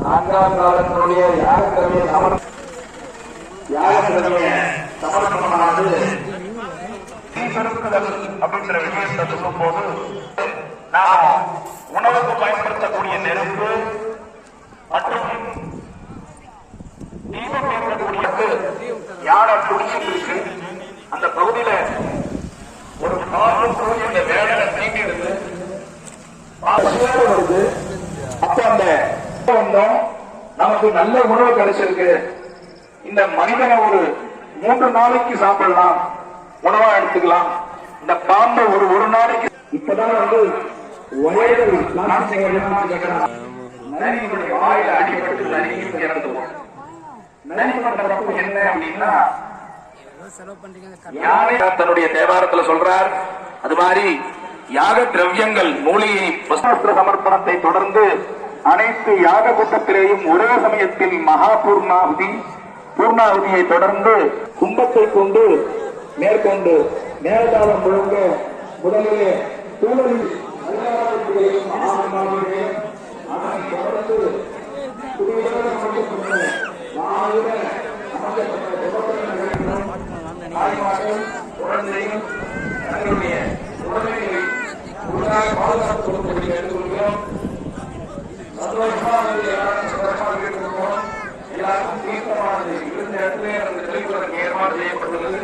நான்காம் காலத்தினுடைய யாகத்திரவிய சமர்ப்பணமானது பெருக்குதல் அப்படிங்கிற விஷயத்தை சொல்லும் போது நாம் உணவுக்கு பயன்படுத்தக்கூடிய நெருப்பு மற்றும் தீபம் ஏற்கக்கூடிய யானை குடிச்சிட்டு இருக்கு. அந்த பகுதியில ஒரு இந்த வேலை நீங்கி இருக்கு வருது. அப்ப அந்த நமக்கு நல்ல உணவு கிடைச்சிருக்கு. இந்த மனிதனை ஒரு 3 நாளைக்கு சாப்பிடலாம், உணவா எடுத்துக்கலாம். இந்த பாம்பை ஒரு நாளைக்கு இப்பதான் வாயில அடிபட்டு நரிக்கு இறந்துவோம். நரிக்கு பண்றப்ப என்ன அப்படின்னா தன்னுடைய தேவாரத்துல சொல்றார். அது மாதிரி யாக திரவியங்கள் மூலிகை வஸ்திர சமர்ப்பணத்தை தொடர்ந்து அனைத்து யாக கூட்டத்திலேயும் ஒரே சமயத்தில் மகா பூர்ணாவதியை தொடர்ந்து கும்பத்தை கொண்டு மேற்கொண்டு மேலதாளம் முழுங்க முதலிலே சூழலில் அதனை தொடர்ந்து குழந்தையும் தங்களுடைய உடமைகளை பாதுகாப்பு கொடுப்பதை எடுத்துக்கொள்கிறோம். சந்தோஷமானது எல்லாருக்கும் தீர்த்தமானது இருந்த இடத்திலே அந்த தெளிவுகளுக்கு ஏற்பாடு செய்யப்பட்டுள்ளது.